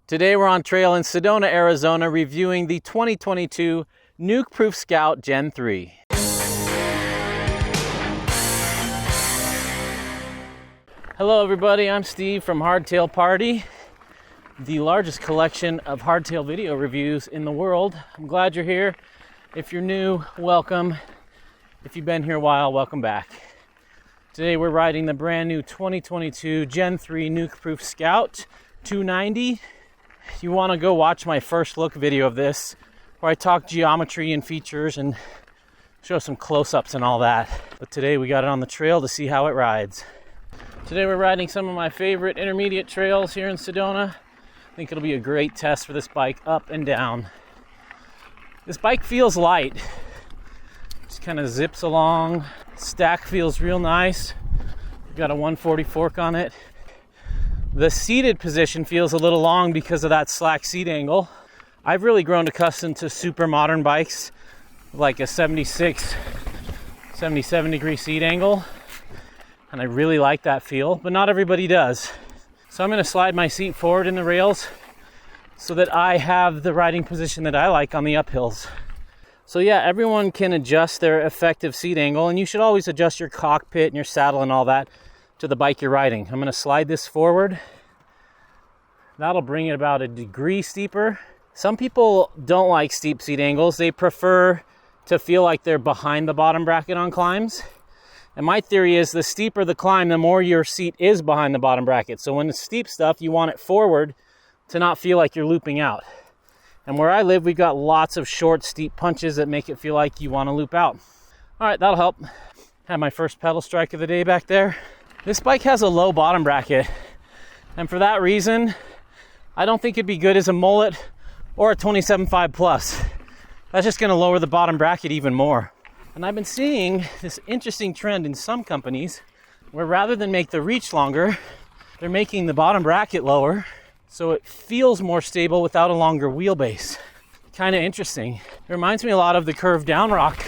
Today we're on trail in Sedona, Arizona, reviewing the 2022 Nukeproof Scout Gen 3. Hello everybody, I'm Steve from Hardtail Party, the largest collection of hardtail video reviews in the world. I'm glad you're here. If you're new, welcome. If you've been here a while, welcome back. Today we're riding the brand new 2022 Gen 3 Nukeproof Scout 290. You want to go watch my first look video of this, where I talk geometry and features and show some close-ups and all that. But today we got it on the trail to see how it rides. Today we're riding some of my favorite intermediate trails here in Sedona. I think it'll be a great test for this bike up and down. This bike feels light. Just kind of zips along. Stack feels real nice. Got a 140 fork on it. The seated position feels a little long because of that slack seat angle. I've really grown accustomed to super modern bikes, like a 76, 77 degree seat angle. And I really like that feel, but not everybody does. So I'm gonna slide my seat forward in the rails so that I have the riding position that I like on the uphills. So yeah, everyone can adjust their effective seat angle, and you should always adjust your cockpit and your saddle and all that to the bike you're riding. I'm gonna slide this forward. That'll bring it about a degree steeper. Some people don't like steep seat angles. They prefer to feel like they're behind the bottom bracket on climbs. And my theory is the steeper the climb, the more your seat is behind the bottom bracket. So when it's steep stuff, you want it forward to not feel like you're looping out. And where I live, we've got lots of short, steep punches that make it feel like you want to loop out. All right, that'll help. Have my first pedal strike of the day back there. This bike has a low bottom bracket. And for that reason, I don't think it'd be good as a mullet or a 27.5 plus. That's just gonna lower the bottom bracket even more. And I've been seeing this interesting trend in some companies where rather than make the reach longer, they're making the bottom bracket lower so it feels more stable without a longer wheelbase. Kind of interesting. It reminds me a lot of the curved down rock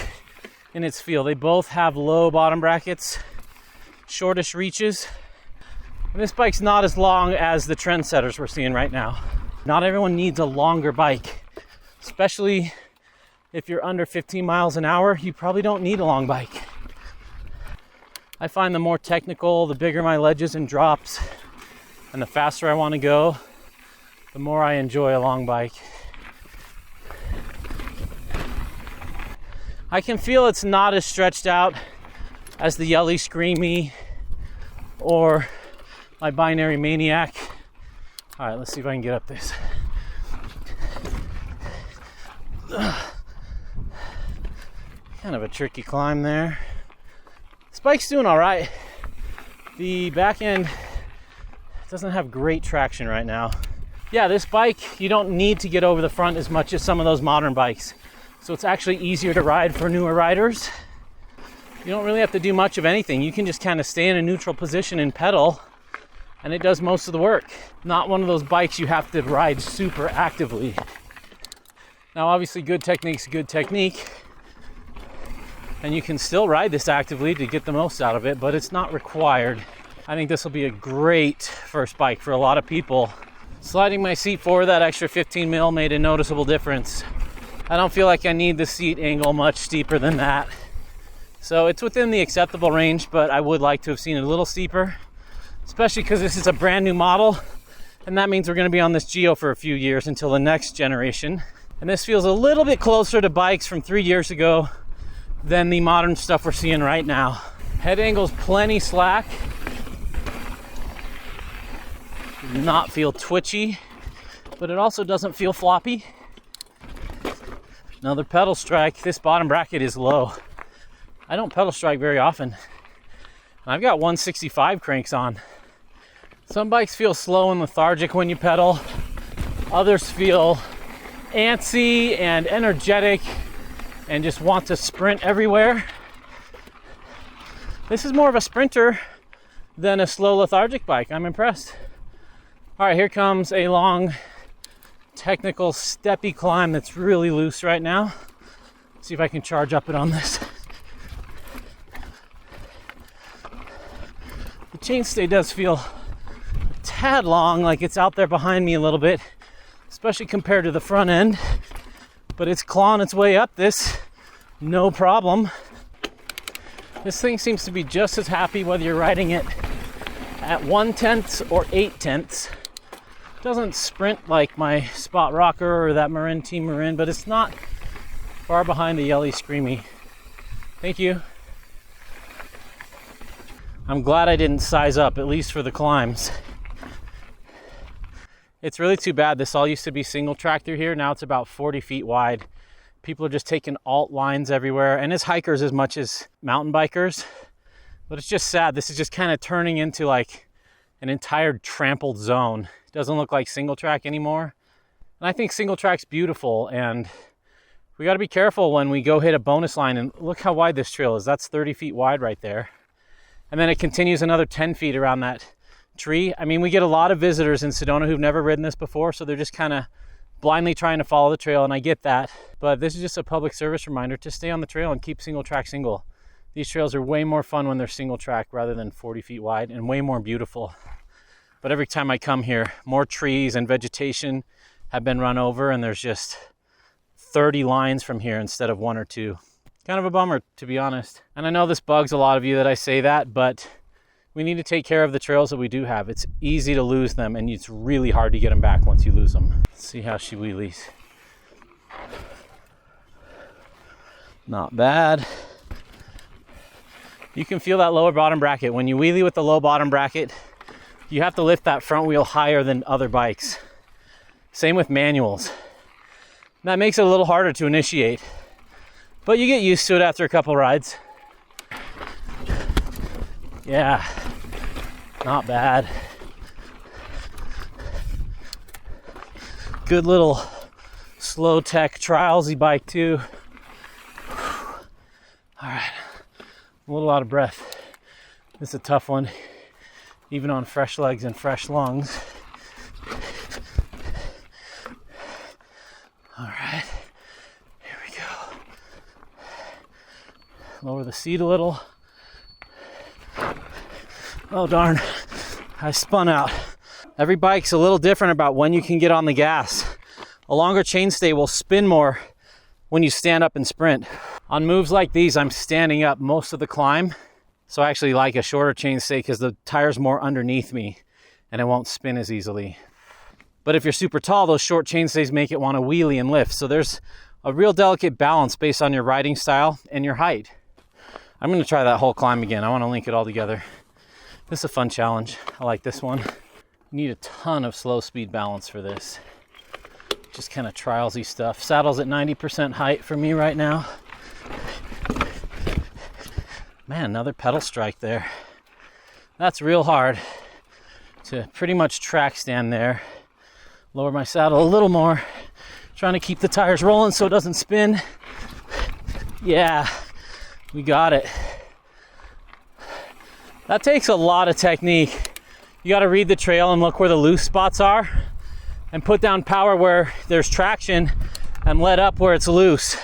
in its feel. They both have low bottom brackets, shortish reaches. And this bike's not as long as the trendsetters we're seeing right now. Not everyone needs a longer bike, especially if you're under 15 miles an hour, you probably don't need a long bike. I find the more technical, the bigger my ledges and drops, and the faster I want to go, the more I enjoy a long bike. I can feel it's not as stretched out as the Yelly Screamy or my Binary Maniac. All right, let's see if I can get up this. Kind of a tricky climb there. This bike's doing all right. The back end doesn't have great traction right now. Yeah, this bike, you don't need to get over the front as much as some of those modern bikes. So it's actually easier to ride for newer riders. You don't really have to do much of anything. You can just kind of stay in a neutral position and pedal, and it does most of the work. Not one of those bikes you have to ride super actively. Now, obviously, good technique's good technique, and you can still ride this actively to get the most out of it, but it's not required. I think this will be a great first bike for a lot of people. Sliding my seat forward that extra 15 mil made a noticeable difference. I don't feel like I need the seat angle much steeper than that. So it's within the acceptable range, but I would like to have seen it a little steeper, especially because this is a brand new model, and that means we're going to be on this Geo for a few years until the next generation. And this feels a little bit closer to bikes from 3 years ago than the modern stuff we're seeing right now. Head angle's plenty slack. Does not feel twitchy, but it also doesn't feel floppy. Another pedal strike. This bottom bracket is low. I don't pedal strike very often. I've got 165 cranks on. Some bikes feel slow and lethargic when you pedal. Others feel antsy and energetic and just want to sprint everywhere. This is more of a sprinter than a slow lethargic bike. I'm impressed. All right, here comes a long, technical, steppy climb that's really loose right now. Let's see if I can charge up it on this. The chainstay does feel a tad long, like it's out there behind me a little bit, especially compared to the front end, but it's clawing its way up this, no problem. This thing seems to be just as happy whether you're riding it at 1/10 or 8/10. Doesn't sprint like my Spot Rocker or that Marin Team Marin, but it's not far behind the Yelly Screamy. Thank you. I'm glad I didn't size up, at least for the climbs. It's really too bad. This all used to be single track through here. Now it's about 40 feet wide. People are just taking alt lines everywhere, and it's hikers as much as mountain bikers. But it's just sad. This is just kind of turning into like an entire trampled zone. It doesn't look like single track anymore. And I think single track's beautiful, and we got to be careful when we go hit a bonus line. And look how wide this trail is. That's 30 feet wide right there. And then it continues another 10 feet around that tree. I mean, we get a lot of visitors in Sedona who've never ridden this before, so they're just kind of blindly trying to follow the trail, and I get that. But this is just a public service reminder to stay on the trail and keep single track single. These trails are way more fun when they're single track rather than 40 feet wide, and way more beautiful. But every time I come here, more trees and vegetation have been run over, and there's just 30 lines from here instead of 1 or 2. Kind of a bummer, to be honest. And I know this bugs a lot of you that I say that, but we need to take care of the trails that we do have. It's easy to lose them, and it's really hard to get them back once you lose them. Let's see how she wheelies. Not bad. You can feel that lower bottom bracket. When you wheelie with the low bottom bracket, you have to lift that front wheel higher than other bikes. Same with manuals. That makes it a little harder to initiate, but you get used to it after a couple rides. Yeah, not bad. Good little slow tech trialsy bike too. All right, I'm a little out of breath. This is a tough one, even on fresh legs and fresh lungs. All right, here we go. Lower the seat a little. Oh darn, I spun out. Every bike's a little different about when you can get on the gas. A longer chainstay will spin more when you stand up and sprint. On moves like these, I'm standing up most of the climb. So I actually like a shorter chainstay because the tire's more underneath me and it won't spin as easily. But if you're super tall, those short chainstays make it want to wheelie and lift. So there's a real delicate balance based on your riding style and your height. I'm going to try that whole climb again. I want to link it all together. This is a fun challenge. I like this one. You need a ton of slow speed balance for this. Just kind of trialsy stuff. Saddle's at 90% height for me right now. Man, another pedal strike there. That's real hard to pretty much track stand there. Lower my saddle a little more. Trying to keep the tires rolling so it doesn't spin. Yeah, we got it. That takes a lot of technique. You got to read the trail and look where the loose spots are and put down power where there's traction and let up where it's loose.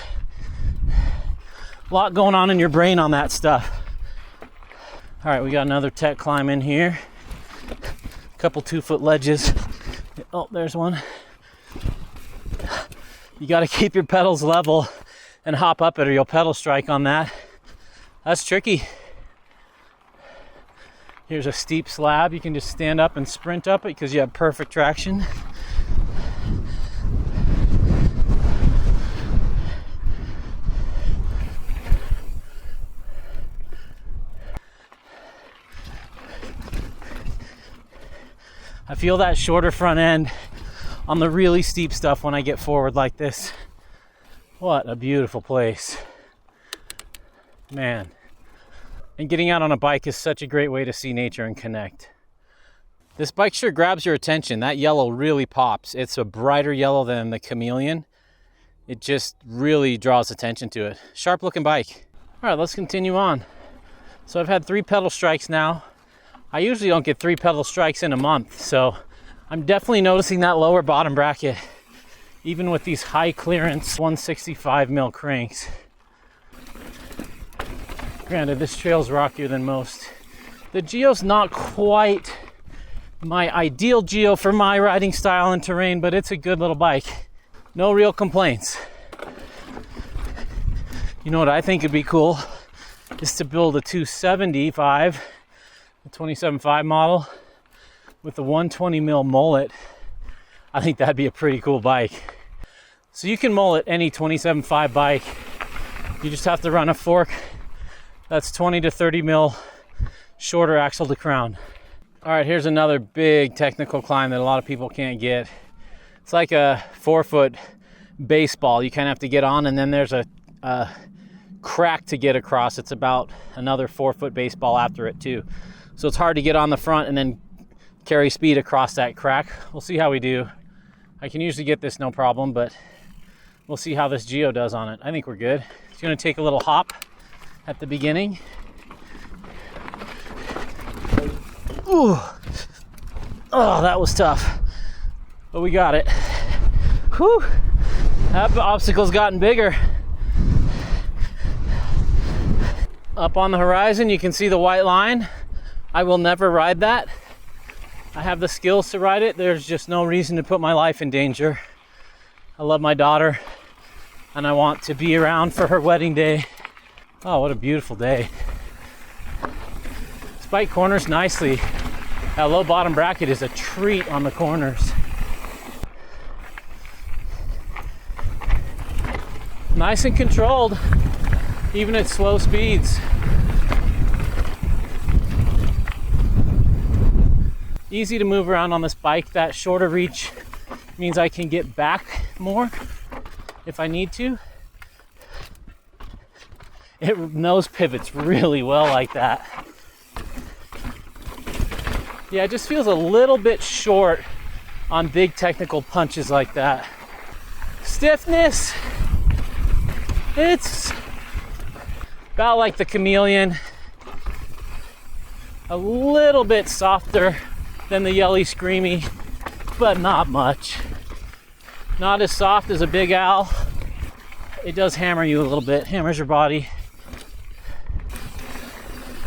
A lot going on in your brain on that stuff. All right, we got another tech climb in here. A couple 2-foot ledges. Oh, there's one. You got to keep your pedals level and hop up it or you'll pedal strike on that. That's tricky. Here's a steep slab. You can just stand up and sprint up it because you have perfect traction. I feel that shorter front end on the really steep stuff when I get forward like this. What a beautiful place. Man. And getting out on a bike is such a great way to see nature and connect. This bike sure grabs your attention. That yellow really pops. It's a brighter yellow than the chameleon. It just really draws attention to it. Sharp looking bike. All right, let's continue on. So I've had 3 pedal strikes now. I usually don't get 3 pedal strikes in a month, so I'm definitely noticing that lower bottom bracket, even with these high clearance 165 mil cranks. Granted, this trail's rockier than most. The Geo's not quite my ideal geo for my riding style and terrain, but it's a good little bike. No real complaints. You know what I think would be cool is to build a 275, a 27.5 model with a 120 mil mullet. I think that'd be a pretty cool bike. So you can mullet any 27.5 bike. You just have to run a fork that's 20 to 30 mil shorter axle to crown. All right, here's another big technical climb that a lot of people can't get. It's like a 4-foot baseball. You kind of have to get on, and then there's a crack to get across. It's about another 4-foot baseball after it too. So it's hard to get on the front and then carry speed across that crack. We'll see how we do. I can usually get this no problem, but we'll see how this geo does on it. I think we're good. It's gonna take a little hop at the beginning. Ooh. Oh, that was tough, but we got it. Whew. That obstacle's gotten bigger. Up on the horizon, you can see the white line. I will never ride that. I have the skills to ride it. There's just no reason to put my life in danger. I love my daughter, and I want to be around for her wedding day. Oh, what a beautiful day. This bike corners nicely. That low bottom bracket is a treat on the corners. Nice and controlled, even at slow speeds. Easy to move around on this bike. That shorter reach means I can get back more if I need to. It nose pivots really well like that. Yeah, it just feels a little bit short on big technical punches like that. Stiffness, it's about like the Chameleon. A little bit softer than the Yelly Screamy, but not much. Not as soft as a Big Al. It does hammer you a little bit, hammers your body.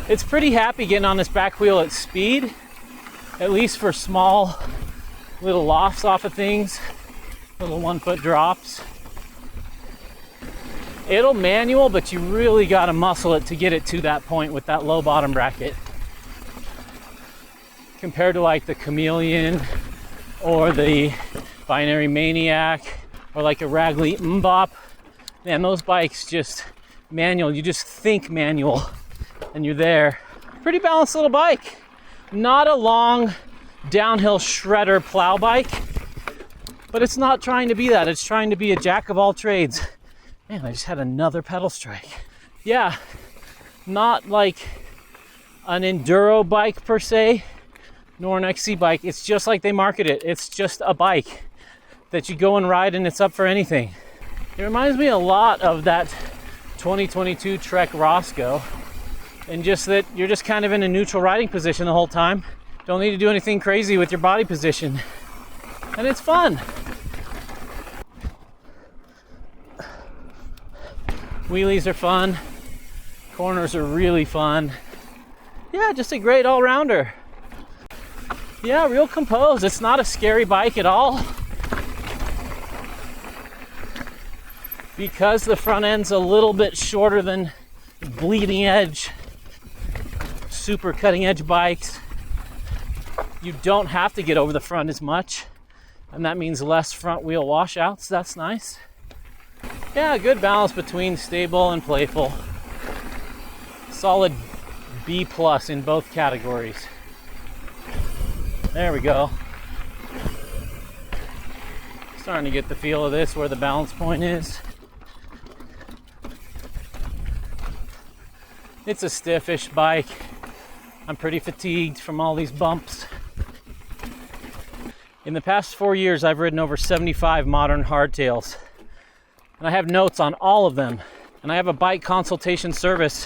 It's pretty happy getting on this back wheel at speed, at least for small little lofts off of things, little 1-foot drops. It'll manual, but you really gotta muscle it to get it to that point with that low bottom bracket. Compared to like the Chameleon or the Binary Maniac or like a Ragley Mbop, man, those bikes just manual. You just think manual and you're there. Pretty balanced little bike. Not a long downhill shredder plow bike, but it's not trying to be that. It's trying to be a jack of all trades. Man, I just had another pedal strike. Yeah, not like an enduro bike per se, nor an XC bike. It's just like they market it. It's just a bike that you go and ride and it's up for anything. It reminds me a lot of that 2022 Trek Roscoe, and just that you're just kind of in a neutral riding position the whole time. Don't need to do anything crazy with your body position. And it's fun. Wheelies are fun. Corners are really fun. Yeah, just a great all-rounder. Yeah, real composed. It's not a scary bike at all. Because the front end's a little bit shorter than bleeding edge, super cutting edge bikes, you don't have to get over the front as much, and that means less front wheel washouts. That's nice. Yeah, good balance between stable and playful. Solid B+ in both categories. There we go. Starting to get the feel of this, where the balance point is. It's a stiffish bike. I'm pretty fatigued from all these bumps. In the past 4 years, I've ridden over 75 modern hardtails. And I have notes on all of them. And I have a bike consultation service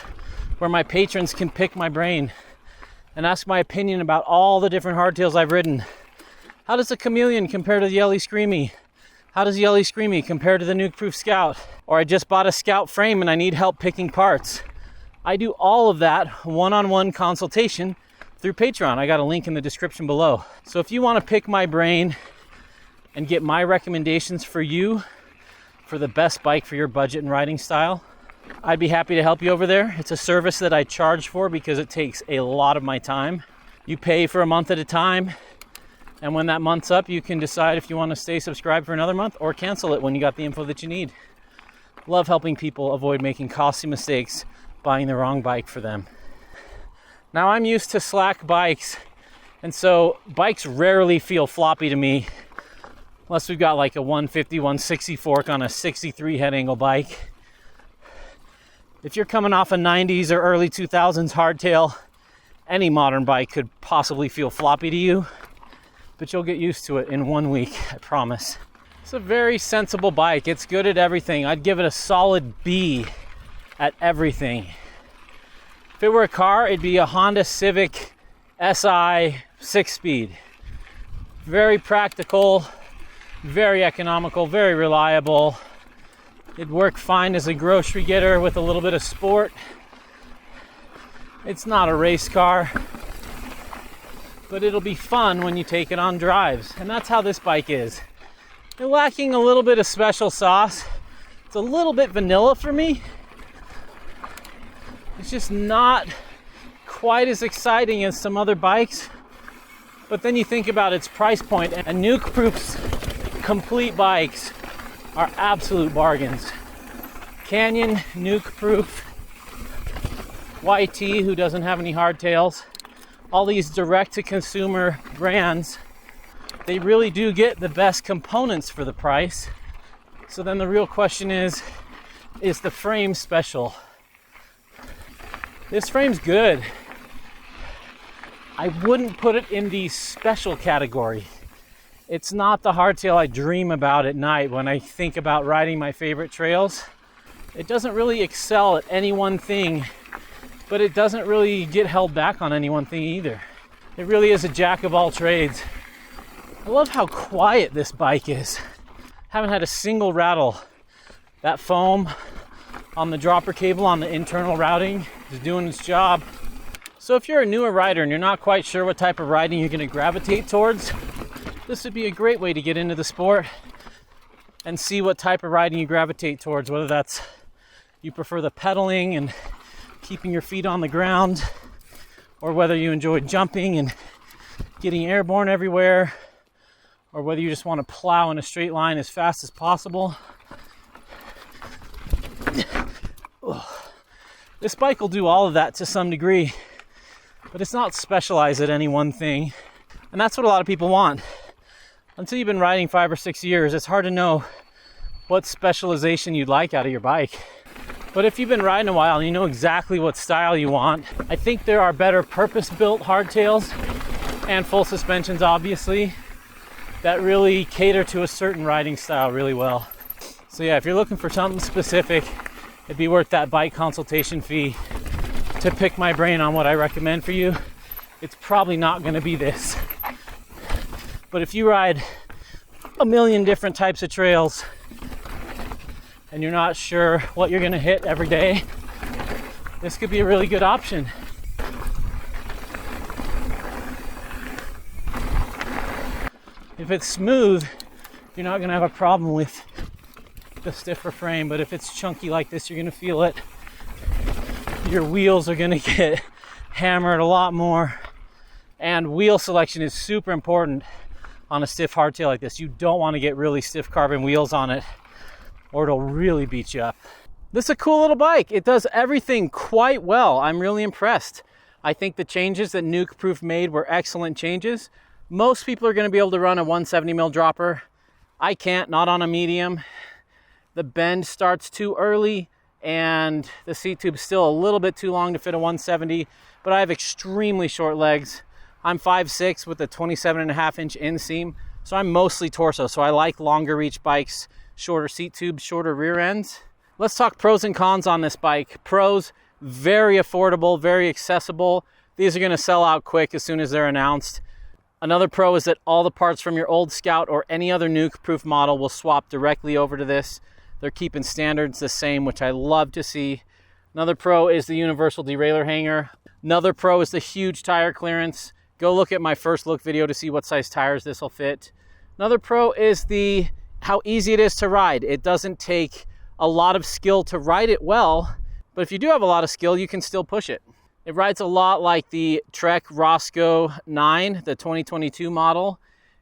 where my patrons can pick my brain and ask my opinion about all the different hardtails I've ridden. How does the Chameleon compare to the Yelly Screamy? How does Yelly Screamy compare to the Nukeproof Scout? Or I just bought a Scout frame and I need help picking parts. I do all of that one-on-one consultation through Patreon. I got a link in the description below. So if you want to pick my brain and get my recommendations for you for the best bike for your budget and riding style, I'd be happy to help you over there. It's a service that I charge for because it takes a lot of my time. You pay for a month at a time, and when that month's up, you can decide if you want to stay subscribed for another month or cancel it when you got the info that you need. Love helping people avoid making costly mistakes buying the wrong bike for them. Now, I'm used to slack bikes, and so bikes rarely feel floppy to me unless we've got like a 150, 160 fork on a 63 head angle bike. If you're coming off a 90s or early 2000s hardtail, any modern bike could possibly feel floppy to you, but you'll get used to it in 1 week, I promise. It's a very sensible bike. It's good at everything. I'd give it a solid B at everything. If it were a car, it'd be a Honda Civic SI 6-speed. Very practical, very economical, very reliable. It'd work fine as a grocery getter with a little bit of sport. It's not a race car, but it'll be fun when you take it on drives. And that's how this bike is. It's lacking a little bit of special sauce. It's a little bit vanilla for me. It's just not quite as exciting as some other bikes. But then you think about its price point, and Nukeproof's complete bikes are absolute bargains. Canyon, Nukeproof, YT, who doesn't have any hardtails, all these direct-to-consumer brands, they really do get the best components for the price. So then the real question is the frame special? This frame's good. I wouldn't put it in the special category. It's not the hardtail I dream about at night when I think about riding my favorite trails. It doesn't really excel at any one thing, but it doesn't really get held back on any one thing either. It really is a jack of all trades. I love how quiet this bike is. Haven't had a single rattle. That foam on the dropper cable on the internal routing is doing its job. So if you're a newer rider and you're not quite sure what type of riding you're going to gravitate towards, this would be a great way to get into the sport and see what type of riding you gravitate towards, whether that's you prefer the pedaling and keeping your feet on the ground, or whether you enjoy jumping and getting airborne everywhere, or whether you just want to plow in a straight line as fast as possible. This bike will do all of that to some degree, but it's not specialized at any one thing. And that's what a lot of people want. Until you've been riding 5 or 6 years, it's hard to know what specialization you'd like out of your bike. But if you've been riding a while and you know exactly what style you want, I think there are better purpose-built hardtails and full suspensions, obviously, that really cater to a certain riding style really well. So yeah, if you're looking for something specific, it'd be worth that bike consultation fee to pick my brain on what I recommend for you. It's probably not going to be this. But if you ride a million different types of trails and you're not sure what you're going to hit every day, this could be a really good option. If it's smooth, you're not going to have a problem with the stiffer frame, but if it's chunky like this, you're going to feel it. Your wheels are going to get hammered a lot more, and wheel selection is super important on a stiff hardtail like this. You don't want to get really stiff carbon wheels on it, or it'll really beat you up. This is a cool little bike. It does everything quite well. I'm really impressed. I think the changes that Nukeproof made were excellent changes. Most people are going to be able to run a 170 mil dropper. I can't, not on a medium. The bend starts too early and the seat tube's still a little bit too long to fit a 170, but I have extremely short legs. I'm 5'6" with a 27.5-inch inseam, so I'm mostly torso, so I like longer reach bikes, shorter seat tubes, shorter rear ends. Let's talk pros and cons on this bike. Pros, very affordable, very accessible. These are going to sell out quick as soon as they're announced. Another pro is that all the parts from your old Scout or any other Nukeproof model will swap directly over to this. They're keeping standards the same, which I love to see. Another pro is the universal derailleur hanger. Another pro is the huge tire clearance. Go look at my first look video to see what size tires this will fit. Another pro is how easy it is to ride. It doesn't take a lot of skill to ride it well, but if you do have a lot of skill, you can still push it. It rides a lot like the Trek Roscoe 9, the 2022 model.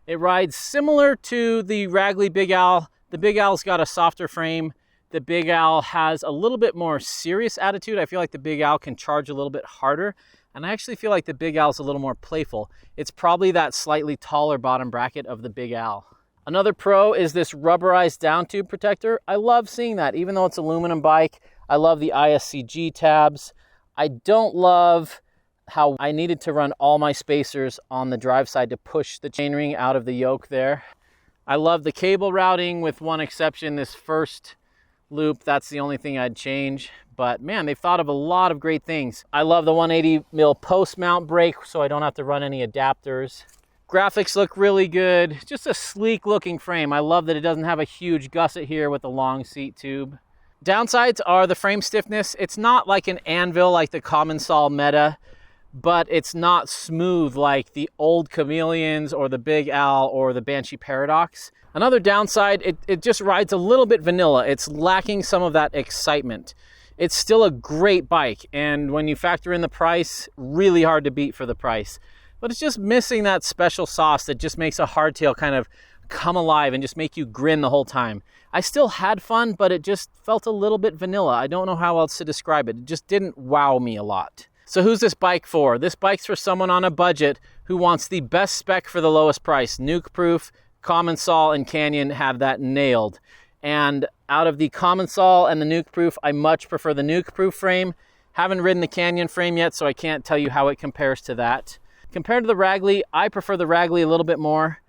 It rides similar to the Wragly Big Al. The Big Al's got a softer frame. The Big Al has a little bit more serious attitude. I feel like the Big Al can charge a little bit harder. And I actually feel like the Big Al's a little more playful. It's probably that slightly taller bottom bracket of the Big Al. Another pro is this rubberized down tube protector. I love seeing that. Even though it's an aluminum bike, I love the ISCG tabs. I don't love how I needed to run all my spacers on the drive side to push the chainring out of the yoke there. I love the cable routing with one exception, this first loop. That's the only thing I'd change. But man, they've thought of a lot of great things. I love the 180 mil post mount brake so I don't have to run any adapters. Graphics look really good. Just a sleek looking frame. I love that it doesn't have a huge gusset here with a long seat tube. Downsides are the frame stiffness. It's not like an anvil like the Common Sol Meta, but it's not smooth like the old Chameleons or the Big Al or the Banshee Paradox. Another downside, it just rides a little bit vanilla. It's lacking some of that excitement. It's still a great bike, and when you factor in the price, really hard to beat for the price. But it's just missing that special sauce that just makes a hardtail kind of come alive and just make you grin the whole time. I still had fun, but it just felt a little bit vanilla. I don't know how else to describe it. It just didn't wow me a lot. So who's this bike for? This bike's for someone on a budget who wants the best spec for the lowest price. Nukeproof, Common Sol, and Canyon have that nailed. And out of the Common Sol and the Nukeproof, I much prefer the Nukeproof frame. Haven't ridden the Canyon frame yet, so I can't tell you how it compares to that. Compared to the Wragly, I prefer the Wragly a little bit more.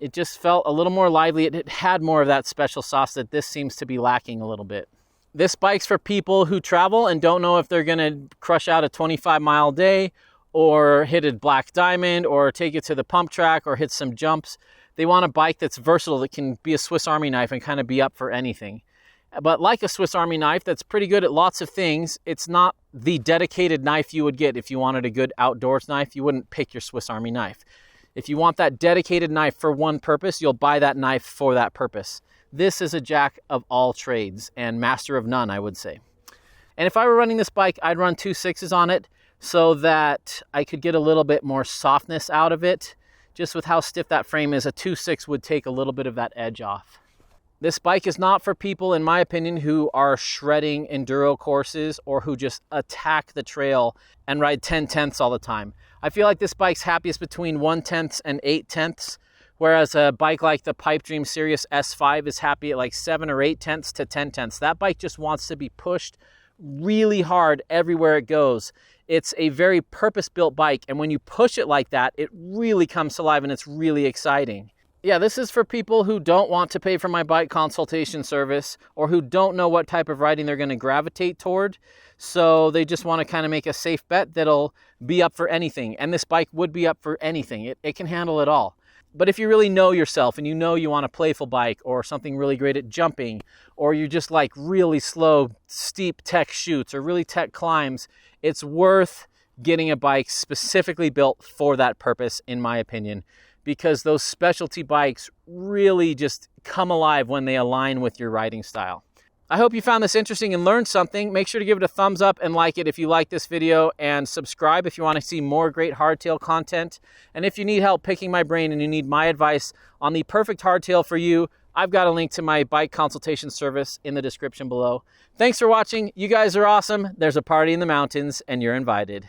It just felt a little more lively. It had more of that special sauce that this seems to be lacking a little bit. This bike's for people who travel and don't know if they're gonna crush out a 25-mile day or hit a black diamond or take it to the pump track or hit some jumps. They want a bike that's versatile, that can be a Swiss Army knife and kind of be up for anything. But like a Swiss Army knife that's pretty good at lots of things, it's not the dedicated knife you would get if you wanted a good outdoors knife. You wouldn't pick your Swiss Army knife. If you want that dedicated knife for one purpose, you'll buy that knife for that purpose. This is a jack of all trades and master of none, I would say. And if I were running this bike, I'd run 2.6s on it so that I could get a little bit more softness out of it. Just with how stiff that frame is, a 2.6 would take a little bit of that edge off. This bike is not for people, in my opinion, who are shredding enduro courses or who just attack the trail and ride 10/10ths all the time. I feel like this bike's happiest between 1/10 and 8/10, whereas a bike like the Pipe Dream Sirius S5 is happy at like 7 or 8/10 to 10/10. That bike just wants to be pushed really hard everywhere it goes. It's a very purpose-built bike, and when you push it like that, it really comes to life and it's really exciting. Yeah, this is for people who don't want to pay for my bike consultation service or who don't know what type of riding they're going to gravitate toward. So they just want to kind of make a safe bet that'll be up for anything. And this bike would be up for anything. It can handle it all. But if you really know yourself and you know you want a playful bike or something really great at jumping, or you just like really slow, steep tech chutes or really tech climbs, it's worth getting a bike specifically built for that purpose, in my opinion, because those specialty bikes really just come alive when they align with your riding style. I hope you found this interesting and learned something. Make sure to give it a thumbs up and like it if you like this video, and subscribe if you want to see more great hardtail content. And if you need help picking my brain and you need my advice on the perfect hardtail for you, I've got a link to my bike consultation service in the description below. Thanks for watching. You guys are awesome. There's a party in the mountains and you're invited.